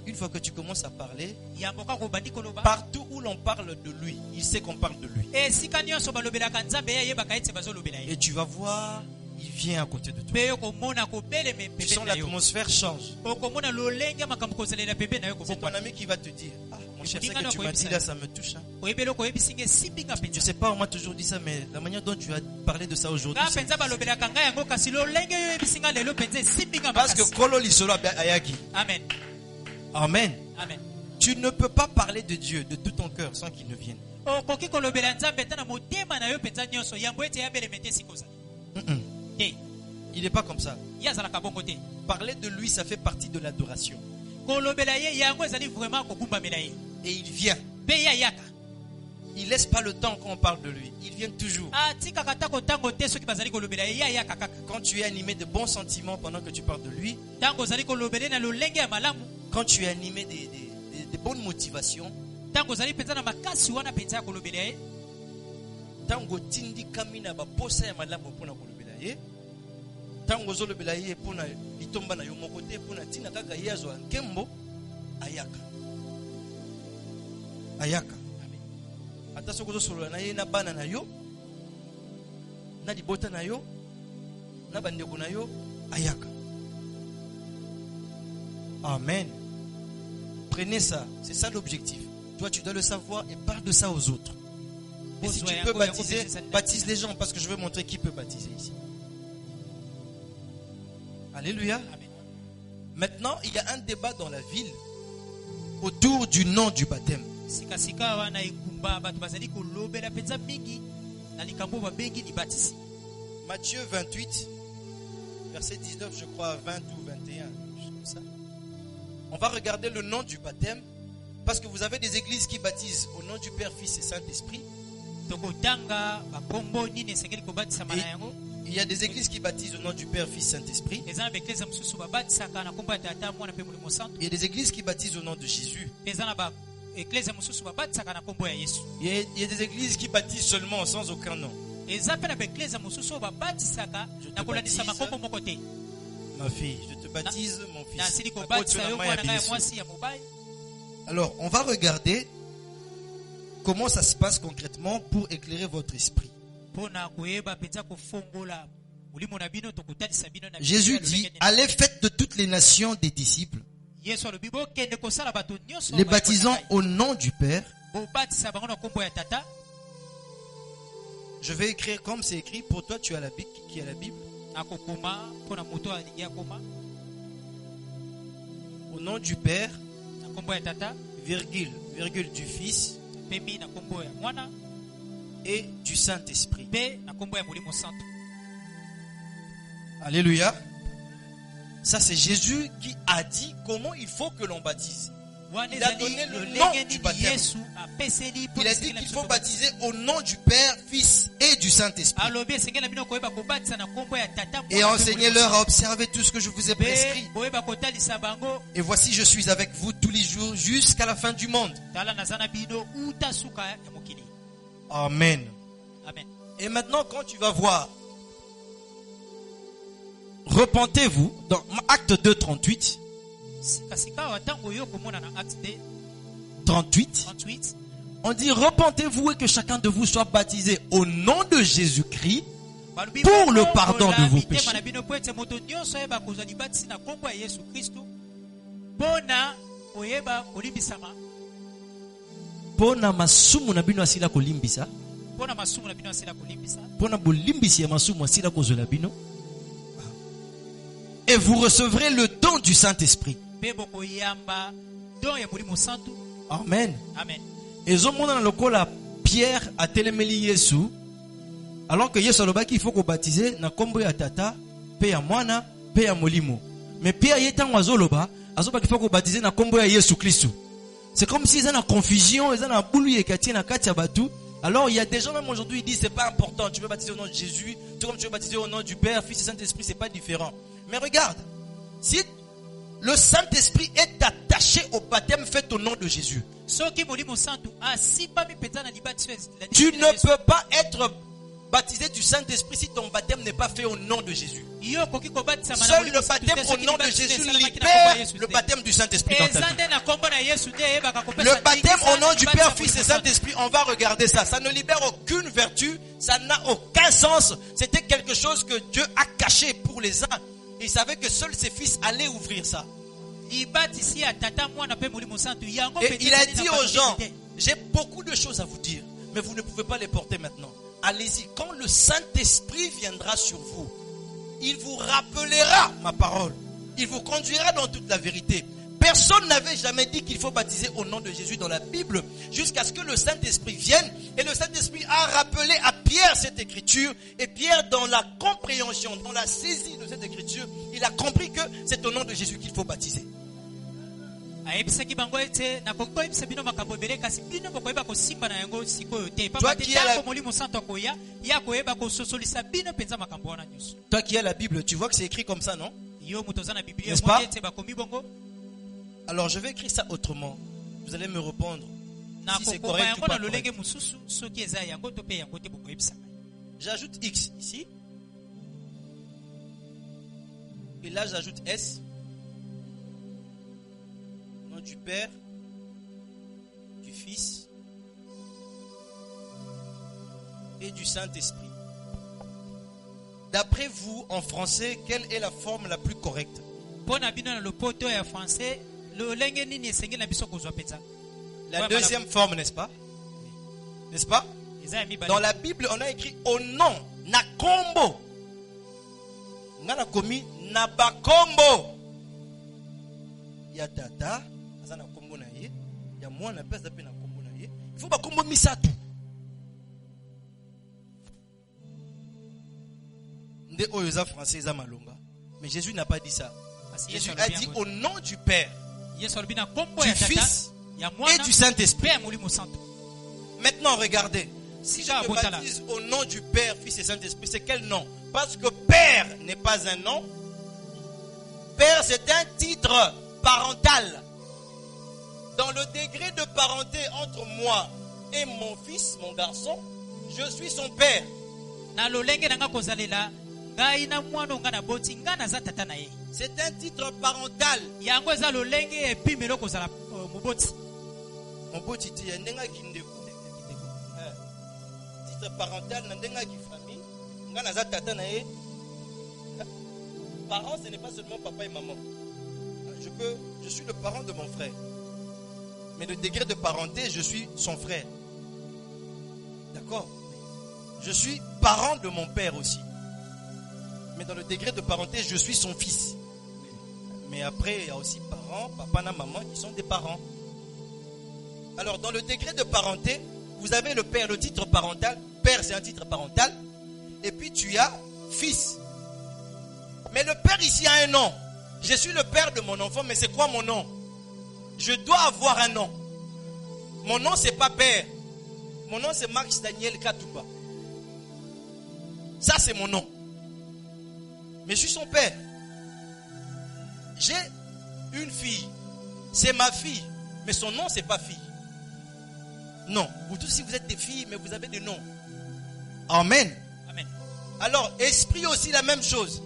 Une fois que tu commences à parler, yango kaka obandi koloba partout où l'on parle de lui, il sait qu'on parle de lui. esika nyonso balobelaka nzambe ye ayebaka ete bazolobela ye Et tu vas voir, il vient à côté de toi. mpe yo komona kobeleme Tu pembeni sens na yo l'atmosphère change. okomona lolenge ya makambo kozalela pembeni na yo C'est ton kobongwana ami qui va te dire, ah, mon cher, ce Dinga que na tu m'as koyebisa dit là, yo. ça me touche. Hein. oyebeli okoyebisinga esimbinga Je mpenza sais pas, on m'a toujours dit ça, mais la manière dont tu as parlé de ça aujourd'hui, nga c'est mpenza balobelaka ngai yango kasi lolenge yo oyebisinga lelo mpenza esimbinga parce que makasi Kolo Lisolo Ayagi. amen Amen. amen Tu ne peux pas parler de Dieu de tout ton cœur sans qu'il ne vienne. okoki kolobela nzambe ata na motema na yo mpenza nyonso yambo ete yabeleme te sikoza Mm-mm. te Il n'est pas comme ça. ye azalaka bongo te Parler de lui, ça fait partie de l'adoration. kolobela ye yango ezali vraiment kogumbamela ye Et il vient. mpe ye ayaka Il laisse pas le temps quand on parle de lui. Il vient toujours. atikaka tako ntango te soki bazali kolobela ye ye ayaka kaka Quand tu es animé de bons sentiments pendant que tu parles de lui, ntango ozali kolobele na lolenge ya malamu quand tu es animé de bonnes motivations, ntango ozali mpenza na makasi wana mpenza ya kolobela ye tango tindikami na baposa ya malamu mpona kolobela ye, tango ozolobela ye mpona litomba na yo moko te mpona ntina kaka ye azwa nkembo, ayaka. Ayaka. Ata soki ozosolola na ye na bana na yo, na libota na yo, na bandeko na yo, ayaka. Amen. Prenez ça, c'est ça l'objectif. Toi, tu dois le savoir et parle de ça aux autres. Et si tu peux baptiser, baptise les gens parce que je veux montrer qui peut baptiser ici. Alléluia. Maintenant, il y a un débat dans la ville autour du nom du baptême. sikasika wana ekumba bato bazali kolobela mpenza mingi na likambo babengi libatisi Matthieu 28, verset 19, je crois, 20 ou 21, juste comme ça. On va regarder le nom du baptême parce que vous avez des églises qui baptisent au nom du Père, Fils et Saint-Esprit. tokotanga bakombo nini esengeli kobatisama na yango Il y a des églises qui baptisent au nom du Père, Fils, Saint-Esprit. eza na baeklese mosusu babatisaka na kombo ya tata mwana mpe molimo santo Il y a des églises qui baptisent au nom de Jésus. mpe eza na baeklese mosusu babatisaka na kombo ya yesu Il y a des églises qui baptisent seulement sans aucun nom. eza mpe na baeklese mosusu oyo babatisaka na kolandisa makombo moko te Ma fille, je te baptise, mon fils. nasili Apôtre kobatisa yo Namaya mwana ngai ya Binesu. mwasi ya mobali Alors, on va regarder comment ça se passe concrètement pour éclairer votre esprit. mpo na koyeba mpenza kofongola molimo na bino tokotalisa bino na Jésus dit, allez, faites de toutes les nations des disciples, yesu alobi bokende kosala bato nyonso les baptisant au nom du Père, bobatisa bango na kombo ya tata Je vais écrire comme c'est écrit. Pour toi, tu as la Bible. Qui a la Bible? nakokoma mpona moto alingi akoma Au nom du Père, na nkombo ya tata virgule du Fils mpe na nkombo ya mwana et du Saint-Esprit. mpe na nkombo ya molimo santo. Alléluia. Ça, c'est Jésus qui a dit comment il faut que l'on baptise. wana Il a ezali donné le lolenge nom du nini baptême. yesu apeseli mpo Il a dit qu'il faut baptiser au nom du Père, Fils et du Saint-Esprit. alobi esengeli na bino koyeba kobatisa na nkombo ya tata Et enseignez-leur à observer tout ce que je vous ai prescrit. mpe boyeba kotalisa bango. Et voici, je suis avec vous tous les jours jusqu'à la fin du monde. tala naza na bino uta suka ya mokili. Amen. Amen. Et maintenant, quand tu vas voir, repentez-vous dans Acte 2, 38. sikasika wa ntango oyo komona na acte 2 38. 38 On dit repentez-vous et que chacun de vous soit baptisé au nom de Jésus-Christ balobi pour le bongo pardon de kola vos mitema péchés. na bino po ete moto nyonso ayeba kozwa libatisi na nkombo ya yesu kristu mpona koyeba kolimbisama Pona masumu na bino asila kolimbisa. mpona masumu na bino asila kolimbisa Pona bolimbisi ya masumu asila kozela bino. Et vous recevrez le don du Saint-Esprit. mpe bokoyamba don ya molimo santu. Amen. Amen. ezomona na lokola Pierre atelemeli Yesu alors que Yesu alobaki il faut qu'on baptiser na kombo ya tata pe ya mwana pe ya molimo. Mais Pierre yetango azoloba azobaki il faut qu'on baptiser na kombo ya Yesu Kristo. C'est comme si ils ont une confusion, ils ont un boulot et kati na kati ya batu. Alors il y a des gens même aujourd'hui ils disent c'est pas important, tu peux baptiser au nom de Jésus, tout comme tu veux baptiser au nom du Père, Fils et Saint-Esprit, c'est pas différent. Mais regarde, si le Saint-Esprit est attaché au baptême fait au nom de Jésus, soki molimo santu asimbami mpenza na libatiso tu ne peux pas être baptisé du Saint-Esprit si ton baptême n'est pas fait au nom de Jésus. yo okoki kobatisama na Seul molimo le santu baptême te au soki nom de libatisi Jésus esalamaki na nkombo libère ya Yesu le te. baptême du Saint-Esprit dans ta eza vie. nde na nkombo na yesu te eyebaka kopesa Le baptême ndingisa au nom na du libatisi Père, ya Fils et molimo santu. Saint-Esprit, on va regarder ça. Ça ne libère aucune vertu, ça n'a aucun sens. C'était quelque chose que Dieu a caché pour les uns. Il savait que seuls ses fils allaient ouvrir ça. libatisi ya tata mwana mpe molimo santu yango Et mpenza il a ezali na dit aux bandimi gens, te. j'ai beaucoup de choses à vous dire, mais vous ne pouvez pas les porter maintenant. Allez-y, quand le Saint-Esprit viendra sur vous, il vous rappellera ma parole. Il vous conduira dans toute la vérité. Personne n'avait jamais dit qu'il faut baptiser au nom de Jésus dans la Bible jusqu'à ce que le Saint-Esprit vienne. Et le Saint-Esprit a rappelé à Pierre cette écriture. Et Pierre, dans la compréhension, dans la saisie de cette écriture, il a compris que c'est au nom de Jésus qu'il faut baptiser. ayebisaki bango ete nakoki koyebisa bino makambo ebele kasi bino bokoyeba kosimba na yango sikoyo te Toi pamba te qui as la- ntango molimo santu akoya ye akoyeba kososolisa bino mpenza makambo wana nyonso. Toi qui as la Bible, tu vois que c'est écrit comme ça, non? yo moto oza na biblia N'est-ce pas? emoni ete bakomi bongo Alors je vais écrire ça autrement. Vous allez me répondre si c'est nakokoma correct ou yango pas na lolenge correct. mosusu soki eza yango to mpe yango te bokoyebisaka. J'ajoute X ici. Et là j'ajoute S. Au nom du Père, du Fils et du Saint-Esprit. D'après vous, en français, quelle est la forme la plus correcte? mpo na bino na lopoto ya français lolenge nini esengeli na biso kozwa mpenza La deuxième forme, n'est-ce pas? N'est-ce pas? eza ya mibale. Dans la Bible, on a écrit au nom, Nakombo. Ngana komi Nabakombo. Ya tata, aza na kombo na ye, ya mwana pe aza pe na kombo na ye. Il faut bakombo misatu. Nde oyo eza français eza malonga. Mais Jésus n'a pas dit ça. Kasi Jésus Yesu a alobi dit yango. au nom du Père yesu alobi na nkombo du ya tata Fils ya et mwana du Saint-Esprit. mpe ya molimo santu. Maintenant, regardez. Si je Sika me botala. baptise au nom du Père, Fils et Saint-Esprit, c'est quel nom? Parce que Père n'est pas un nom. Père, c'est un titre parental. Dans le degré de parenté entre moi et mon fils, mon garçon, je suis son père. na lolenge na nga kozalela ngai na mwana nga na boti nga naza tata na ye C'est un titre parental. yango eza lolenge epimelo kozala moboti. Mon beau titi, il y a un qui titre parental, nandenga qui famille. Nga naza tata na ye. Parent, ce n'est pas seulement papa et maman. Je suis le parent de mon frère. Mais le degré de parenté, je suis son frère. D'accord? Je suis parent de mon père aussi. Mais dans le degré de parenté, je suis son fils. Mais après, il y a aussi parents, papa et maman qui sont des parents. Alors, dans le degré de parenté, vous avez le père, le titre parental. Père, c'est un titre parental. Et puis, tu as fils. Mais le père ici a un nom. Je suis le père de mon enfant, mais c'est quoi mon nom? Je dois avoir un nom. Mon nom, c'est pas père. Mon nom, c'est Max Daniel Katouba. Ça, c'est mon nom. Mais je suis son père. J'ai une fille. C'est ma fille. Mais son nom, c'est pas fille. Non. Vous tous, si vous êtes des filles, mais vous avez des noms. Amen. Amen. Alors, esprit aussi la même chose.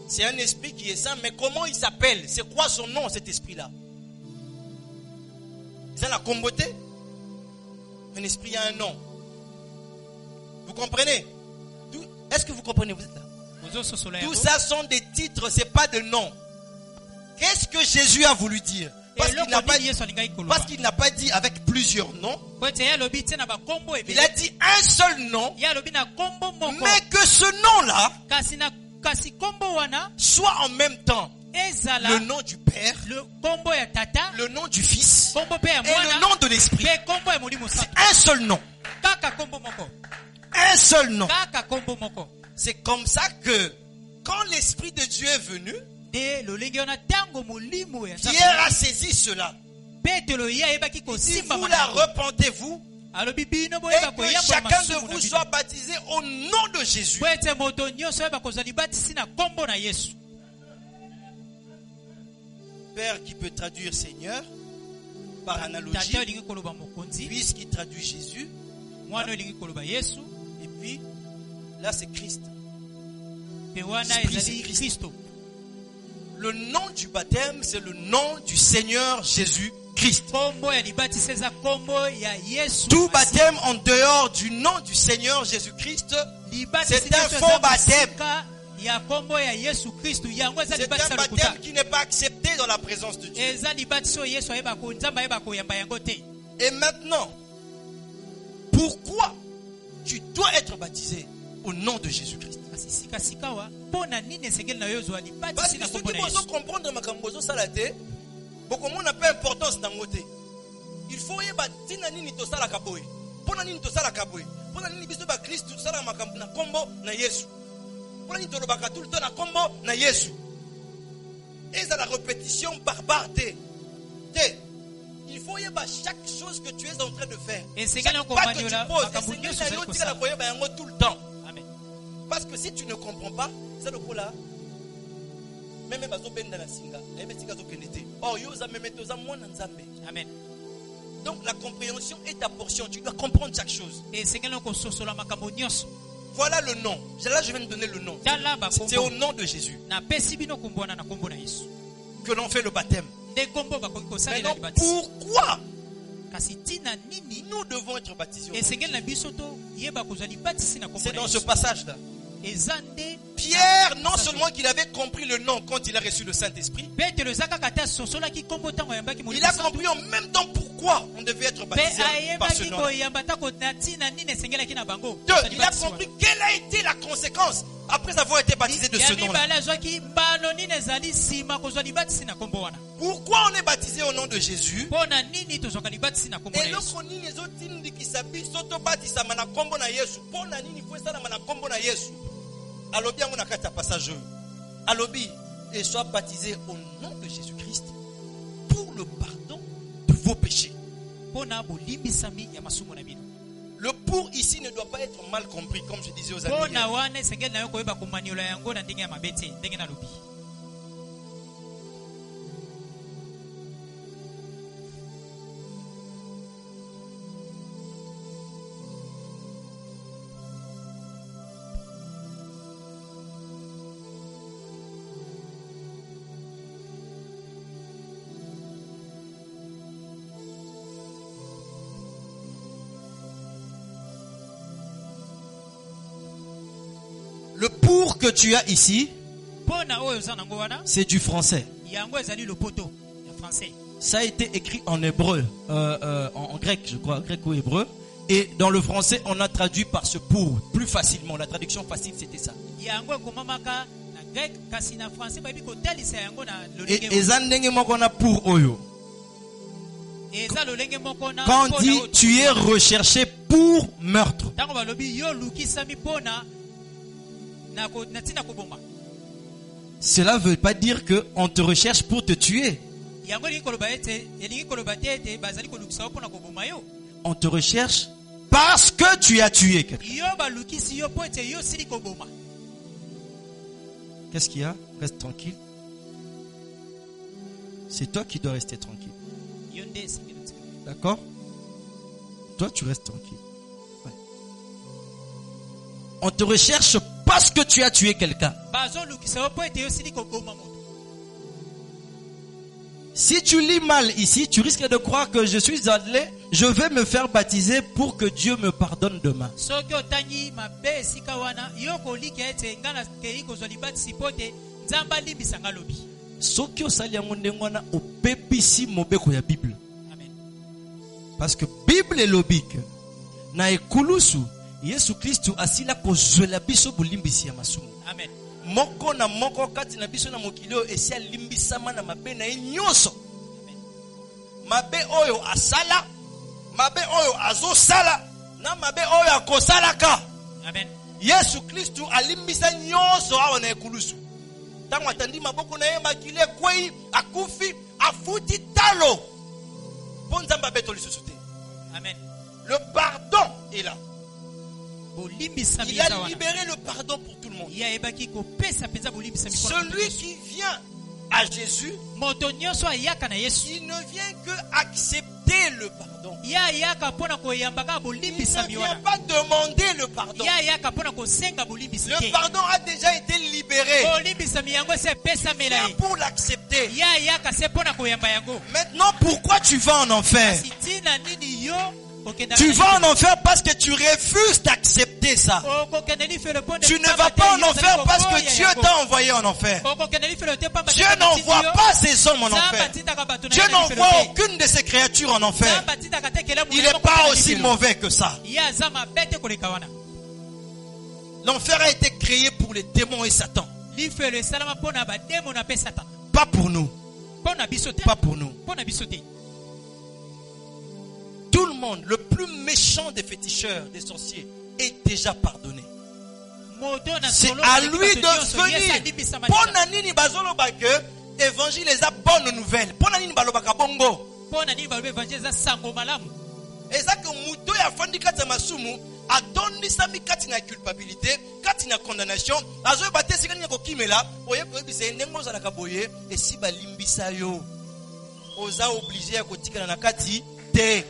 C'est un esprit qui est saint, mais comment il s'appelle? C'est quoi son nom, cet esprit-là? C'est la comboté. Un esprit a un nom. Vous comprenez? Est-ce que vous comprenez? Vous êtes là? Tout ça sont des titres, c'est pas de nom. Qu'est-ce que Jésus a voulu dire? Parce qu'il n'a pas dit avec plusieurs noms. Il a dit un seul nom. Mais que ce nom-là soit en même temps le nom du Père, le nom du Fils et le nom de l'Esprit. C'est un seul nom. Un seul nom. C'est comme ça que quand l'Esprit de Dieu est venu, Pierre a saisi cela. Si vous la repentez-vous, et que chacun de vous soit baptisé au nom de Jésus. Père qui peut traduire Seigneur par analogie, puisqu'il traduit Jésus. Et puis là c'est Christ. C'est Christ. Le nom du baptême, c'est le nom du Seigneur Jésus-Christ. Tout baptême en dehors du nom du Seigneur Jésus-Christ, c'est un faux baptême. C'est un baptême qui n'est pas accepté dans la présence de Dieu. Et maintenant, pourquoi tu dois être baptisé au nom de Jésus-Christ? Parce que ceux qui vont comprendre ma cambozo salate, beaucoup moins n'a pas importance dans le il faut y baptiser nini to sala kaboy. Pour nini to sala kaboy. Pour nini biso ba Christ to sala makambo na kombo na Yesu. Pour nini to lo baka tout le temps na kombo na Yesu. Et ça la répétition barbare il faut y avoir chaque chose que tu es en train de faire. Chaque pas que tu poses, et tout le temps. Parce que si tu ne comprends pas, c'est le coup là. Même bazo benda na singa, même singa zo kenete. Oh yo za même toza mwana nzambe. Amen. Donc la compréhension est ta portion. Tu dois comprendre chaque chose. Voilà le nom. Là je viens de donner le nom. C'est au nom de Jésus que l'on fait le baptême. Maintenant, pourquoi nous devons être baptisés? C'est dans ce passage-là. Pierre, non seulement qu'il avait compris le nom quand il a reçu le Saint-Esprit, il a compris en même temps pourquoi on devait être baptisé par ce nom. Deux, il a compris quelle a été la conséquence après avoir été baptisé de ce nom-là. Pourquoi on est baptisé au nom de Jésus? Et lorsqu'on dit les autres qui s'habillent, Alobi on a quatre passages. Alobi et soit baptisé au nom de Jésus-Christ pour le pardon de vos péchés. Le pour ici ne doit pas être mal compris, comme je disais aux amis. Le pour que tu as ici, c'est du français. Ça a été écrit en hébreu, en grec, je crois, grec ou hébreu. Et dans le français, on a traduit par ce pour, plus facilement. La traduction facile, c'était ça. Et zandenge moko na pour oyo. Quand on dit tu es recherché pour meurtre, cela ne veut pas dire qu'on te recherche pour te tuer. On te recherche parce que tu as tué quelqu'un. Qu'est-ce qu'il y a? Reste tranquille. C'est toi qui dois rester tranquille. D'accord? Toi, tu restes tranquille. Ouais. On te recherche parce que tu as tué quelqu'un. Si tu lis mal ici, tu risques de croire que je suis allé, je vais me faire baptiser pour que Dieu me pardonne demain. Parce que Bible est lobique. Na ekulusu Yesu Kristu asila kozwela biso bolimbisi ya masumu. Amen. Moko na moko kati na biso na mokilio esia limbisama na mabe na nyonso. Mabe oyo asala, mabe oyo azosala, na mabe oyo akosalaka. Amen. Yesu Kristu alimbisa nyonso awa na ekulusu. Tango atandi maboko na ye makile kwei akufi afuti talo. Ponzamba beto lisusu te. Amen. Le pardon est là. Il a libéré le pardon pour tout le monde. Celui qui vient à Jésus, il ne vient que accepter le pardon. Il ne vient pas demander le pardon. Le pardon a déjà été libéré. C'est pour l'accepter. Maintenant, pourquoi tu vas en enfer? Tu vas en enfer parce que tu refuses d'accepter ça. Tu ne vas pas en enfer parce que Dieu t'a envoyé en enfer. Dieu n'envoie pas ces hommes en enfer. Dieu n'envoie aucune de ces créatures en enfer. Il n'est pas aussi mauvais que ça. L'enfer a été créé pour les démons et Satan. Pas pour nous. Pas pour nous. Tout le monde, le plus méchant des féticheurs, des sorciers, est déjà pardonné. C'est à lui de venir. Ponanini bazolo bake, évangile les bonne nouvelle. Ponanini balobaka bongo. Ponanini balobaka évangile za sango malamu. Eza que muto ya fandi kati masumu atondi sami kati na culpabilité, kati na condamnation. Azo bate sikani ko kimela, oye ko bise ndengo za la boye et si balimbisa yo. Oza obligé ya kotikana na kati te.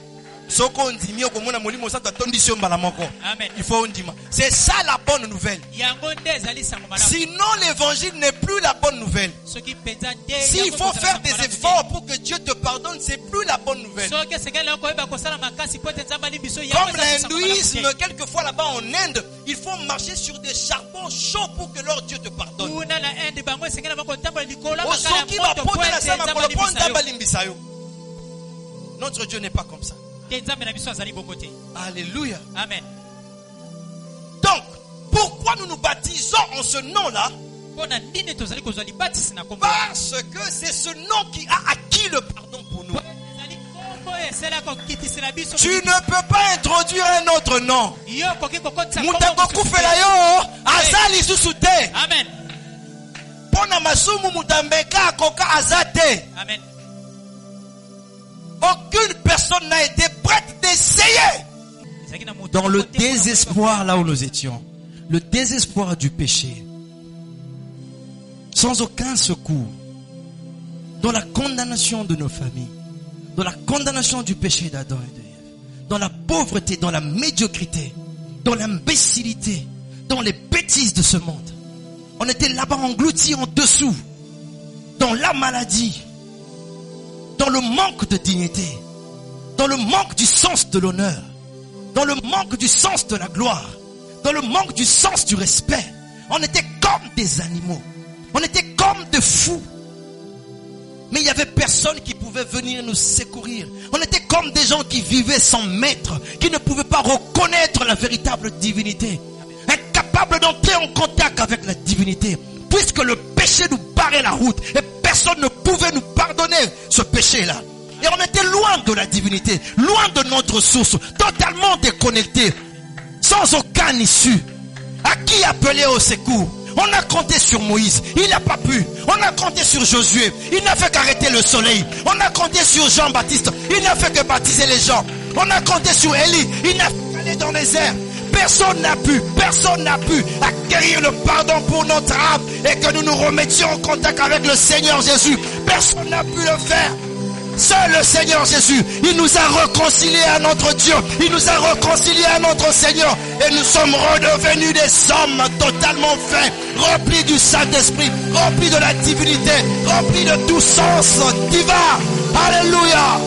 Amen. Il faut dire. C'est ça la bonne nouvelle. Sinon l'évangile n'est plus la bonne nouvelle. S'il faut faire des efforts pour que Dieu te pardonne, c'est plus la bonne nouvelle. Comme l'hindouisme, quelquefois là-bas en Inde, il faut marcher sur des charbons chauds pour que leur Dieu te pardonne. Notre Dieu n'est pas comme ça. Alléluia. Amen. Donc, pourquoi nous nous baptisons en ce nom-là? Parce que c'est ce nom qui a acquis le pardon pour nous. Tu ne peux pas introduire un autre nom. Amen. Amen. Aucune personne n'a été prête d'essayer. Dans le désespoir là où nous étions, le désespoir du péché, sans aucun secours, dans la condamnation de nos familles, dans la condamnation du péché d'Adam et de Ève, dans la pauvreté, dans la médiocrité, dans l'imbécilité, dans les bêtises de ce monde. On était là-bas engloutis en dessous, dans la maladie, dans le manque de dignité, dans le manque du sens de l'honneur, dans le manque du sens de la gloire, dans le manque du sens du respect. On était comme des animaux, on était comme des fous. Mais il n'y avait personne qui pouvait venir nous secourir. On était comme des gens qui vivaient sans maître, qui ne pouvaient pas reconnaître la véritable divinité. Incapables d'entrer en contact avec la divinité. Puisque le péché nous barrait la route. Et personne ne pouvait nous pardonner ce péché-là. Et on était loin de la divinité. Loin de notre source. Totalement déconnectés. Sans aucun issue. À qui appeler au secours? On a compté sur Moïse, il n'a pas pu. On a compté sur Josué, il n'a fait qu'arrêter le soleil. On a compté sur Jean-Baptiste, il n'a fait que baptiser les gens. On a compté sur Élie, il n'a fait qu'aller dans les airs. Personne n'a pu acquérir le pardon pour notre âme et que nous nous remettions en contact avec le Seigneur Jésus. Personne n'a pu le faire. Seul le Seigneur Jésus, il nous a réconciliés à notre Dieu, il nous a réconciliés à notre Seigneur et nous sommes redevenus des hommes totalement faits, remplis du Saint-Esprit, remplis de la divinité, remplis de tout sens divin. Alléluia.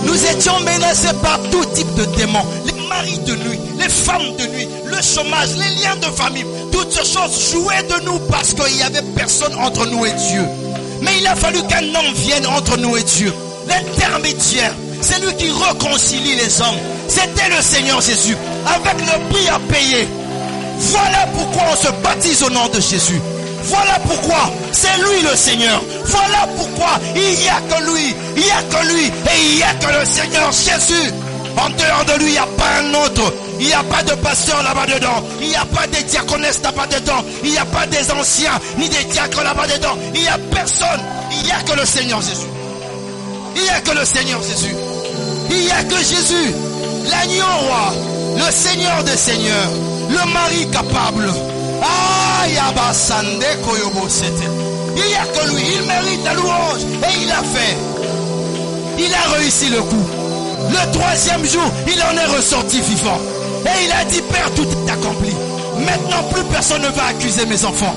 Nous étions menacés par tout type de démons. Les maris de nuit, les femmes de nuit, le chômage, les liens de famille. Toutes ces choses jouaient de nous parce qu'il n'y avait personne entre nous et Dieu. Mais il a fallu qu'un homme vienne entre nous et Dieu. L'intermédiaire, c'est lui qui réconcilie les hommes. C'était le Seigneur Jésus, avec le prix à payer. Voilà pourquoi on se baptise au nom de Jésus. Voilà pourquoi c'est lui le Seigneur. Voilà pourquoi il n'y a que lui. Il n'y a que lui et il n'y a que le Seigneur Jésus. En dehors de lui, il n'y a pas un autre. Il n'y a pas de pasteur là-bas dedans. Il n'y a pas des diaconesses là-bas dedans. Il n'y a pas des anciens ni des diacres là-bas dedans. Il n'y a personne. Il n'y a que le Seigneur Jésus. Il n'y a que le Seigneur Jésus. Il n'y a que Jésus, l'agneau roi, le Seigneur des seigneurs, le mari capable. Ah, Yabasande Koyobo c'était. Il n'y a que lui, il mérite la louange. Et il a fait. Il a réussi le coup. Le troisième jour, il en est ressorti vivant. Et il a dit, Père, tout est accompli. Maintenant, plus personne ne va accuser mes enfants.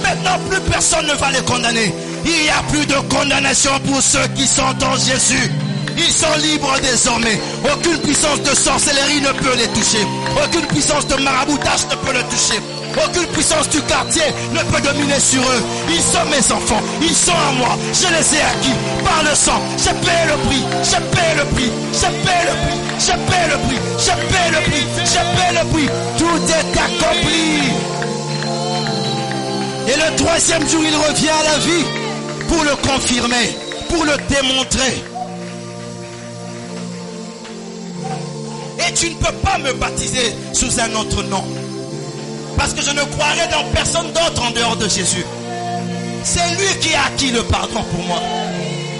Maintenant, plus personne ne va les condamner. Il n'y a plus de condamnation pour ceux qui sont en Jésus. Ils sont libres désormais. Aucune puissance de sorcellerie ne peut les toucher. Aucune puissance de maraboutage ne peut les toucher. Aucune puissance du quartier ne peut dominer sur eux. Ils sont mes enfants. Ils sont à moi. Je les ai acquis par le sang. J'ai payé le prix. J'ai payé le prix. J'ai payé le prix. J'ai payé le prix. J'ai payé le prix. J'ai payé le prix. Tout est accompli. Et le troisième jour, il revient à la vie pour le confirmer, pour le démontrer. Et tu ne peux pas me baptiser sous un autre nom. Parce que je ne croirai dans personne d'autre en dehors de Jésus. C'est lui qui a acquis le pardon pour moi.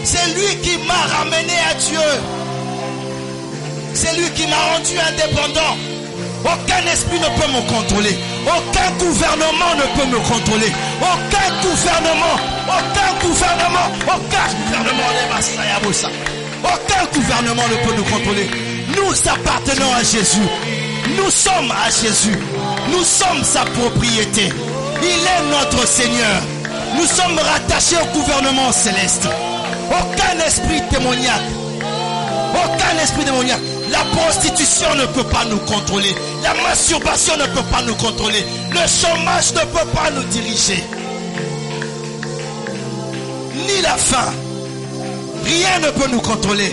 C'est lui qui m'a ramené à Dieu. C'est lui qui m'a rendu indépendant. Aucun esprit ne peut me contrôler. Aucun gouvernement ne peut me contrôler. Aucun gouvernement ne peut nous contrôler. Nous appartenons à Jésus. Nous sommes à Jésus. Nous sommes sa propriété. Il est notre Seigneur. Nous sommes rattachés au gouvernement céleste. Aucun esprit démoniaque. La prostitution ne peut pas nous contrôler. La masturbation ne peut pas nous contrôler. Le chômage ne peut pas nous diriger. Ni la faim. Rien ne peut nous contrôler.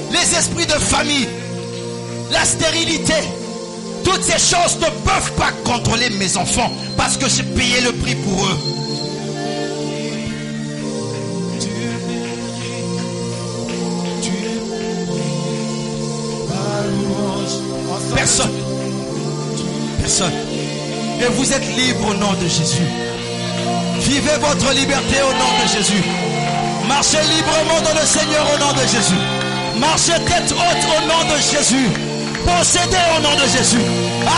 Les esprits de famille, la stérilité, toutes ces choses ne peuvent pas contrôler mes enfants parce que j'ai payé le prix pour eux. Personne. Et vous êtes libre au nom de Jésus. Vivez votre liberté au nom de Jésus. Marchez librement dans le Seigneur au nom de Jésus. Marchez tête haute au nom de Jésus. Possédez au nom de Jésus.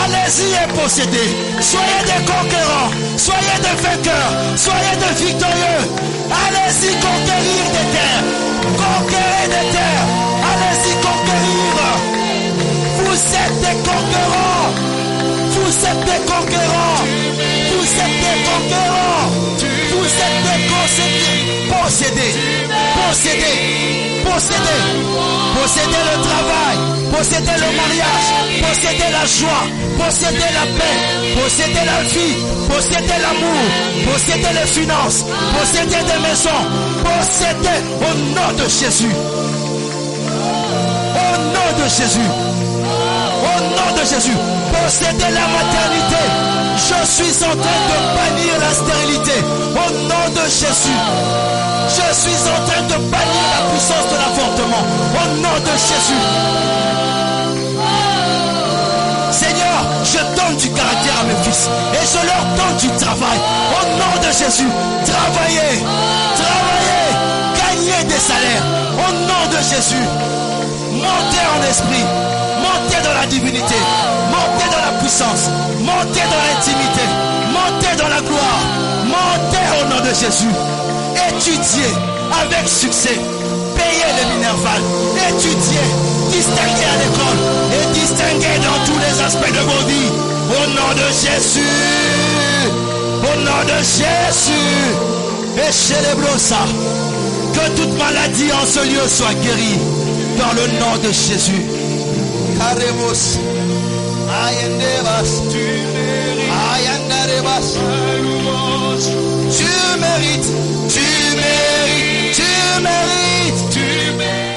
Allez-y et possédez. Soyez des conquérants. Soyez des vainqueurs. Soyez des victorieux. Allez-y conquérir des terres. Conquérez des terres. Allez-y conquérir. Vous êtes des conquérants. Vous êtes des conquérants. Vous êtes des conquérants. Vous êtes des possédés. Possédés. Possédez. Possédez le travail. Possédez le mariage. Possédez la joie. Possédez la paix. Possédez la vie. Possédez l'amour. Possédez les finances. Possédez des maisons. Possédez au nom de Jésus. Au nom de Jésus. Au nom de Jésus. Possédez la maternité. Je suis en train de bannir la stérilité. Au nom de Jésus. Je suis en train de bannir la puissance de l'avortement. Au nom de Jésus. Seigneur, je donne du caractère à mes fils. Et je leur donne du travail. Au nom de Jésus. Travaillez. Travaillez. Gagnez des salaires. Au nom de Jésus. Montez en esprit. Montez dans la divinité. Montez dans la puissance. Montez dans l'intimité. Montez dans la gloire. Montez au nom de Jésus. Étudiez avec succès. Payez le minerval. Étudiez. Distinguez à l'école. Et distinguez dans tous les aspects de vos vies. Au nom de Jésus. Au nom de Jésus. Et chez les blossards. Que toute maladie en ce lieu soit guérie. Dans le nom de Jésus. Caremos. Ayenderas. Ayandarebas. Tu mérites. Tu mérites. Tu mérites. Tu mérites.